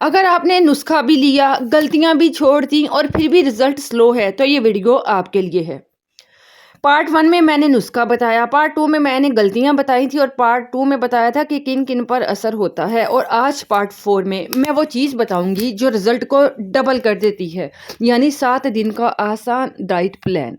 अगर आपने नुस्खा भी लिया, गलतियाँ भी छोड़ दी और फिर भी रिज़ल्ट स्लो है, तो ये वीडियो आपके लिए है। पार्ट 1 में मैंने नुस्खा बताया, पार्ट 2 में मैंने गलतियाँ बताई थी और पार्ट 2 में बताया था कि किन-किन पर असर होता है और आज पार्ट 4 में मैं वो चीज़ बताऊँगी जो रिज़ल्ट को डबल कर देती है, यानी 7 दिन का आसान डाइट प्लान।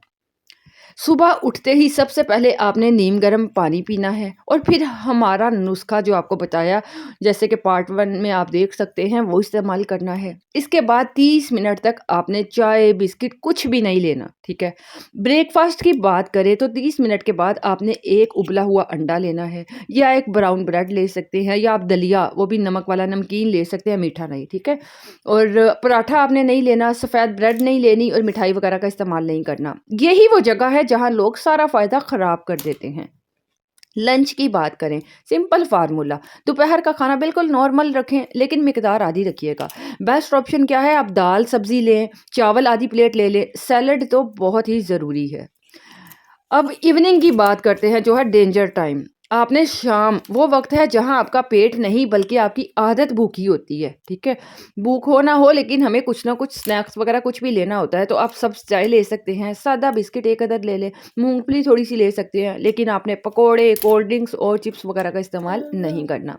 सुबह उठते ही सबसे पहले आपने नीम गर्म पानी पीना है और फिर हमारा नुस्खा जो आपको बताया, जैसे कि पार्ट 1 में आप देख सकते हैं, वो इस्तेमाल करना है। इसके बाद 30 मिनट तक आपने चाय, बिस्किट कुछ भी नहीं लेना, ठीक है? ब्रेकफ़ास्ट की बात करें तो 30 मिनट के बाद आपने एक उबला हुआ अंडा लेना है या एक ब्राउन ब्रेड ले सकते हैं या आप दलिया, वो भी नमक वाला नमकीन ले सकते हैं, मीठा नहीं, ठीक है? और पराठा आपने नहीं लेना, सफ़ेद ब्रेड नहीं लेनी और मिठाई वगैरह का इस्तेमाल नहीं करना। यही वो जगह है जहाँ लोग सारा फ़ायदा ख़राब कर देते हैं। लंच की बात करें, सिंपल फ़ार्मूला, दोपहर का खाना बिल्कुल नॉर्मल रखें लेकिन मिकदार आधी रखिएगा। बेस्ट ऑप्शन क्या है, आप दाल सब्ज़ी लें, चावल आधी प्लेट ले लें, सैलड तो बहुत ही ज़रूरी है। अब इवनिंग की बात करते हैं जो है डेंजर टाइम। आपने शाम वो वक़्त है जहाँ आपका पेट नहीं बल्कि आपकी आदत भूखी होती है, ठीक है? भूख हो ना हो लेकिन हमें कुछ ना कुछ स्नैक्स वग़ैरह कुछ भी लेना होता है तो आप सब चाय ले सकते हैं, सादा बिस्किट 1 अदद ले लें, मूँगफली थोड़ी-सी ले सकते हैं, लेकिन आपने पकोड़े, कोल्ड ड्रिंक्स और चिप्स वग़ैरह का इस्तेमाल नहीं करना।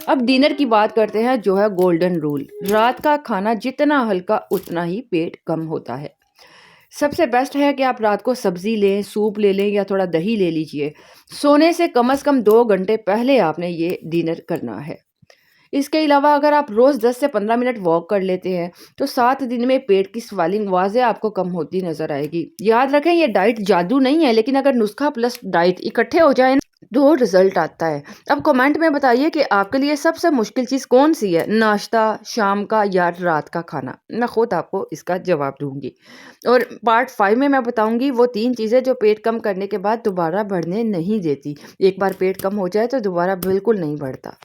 अब डिनर की बात करते हैं जो है गोल्डन रूल, रात का खाना जितना हल्का उतना ही पेट कम होता है। सबसे बेस्ट है कि आप रात को सब्ज़ी लें, सूप ले लें या थोड़ा दही ले लीजिए। सोने से कम 2 घंटे पहले आपने ये डिनर करना है। इसके अलावा अगर आप रोज़ 10 से 15 मिनट वॉक कर लेते हैं, तो 7 दिन में पेट की स्वेलिंग वाज़े आपको कम होती नज़र आएगी। याद रखें ये डाइट जादू नहीं है, लेकिन अगर नुस्खा प्लस डाइट इकट्ठे हो जाएँ ना, तो रिज़ल्ट आता है। अब कमेंट में बताइए कि आपके लिए सबसे मुश्किल चीज़ कौन-सी है? नाश्ता, शाम का या रात का खाना? मैं खुद आपको इसका जवाब दूँगी। और पार्ट 5 में मैं बताऊँगी वो 3 चीज़ें जो पेट कम करने के बाद दोबारा बढ़ने नहीं देती। एक बार पेट कम हो जाए तो दोबारा बिल्कुल नहीं बढ़ता।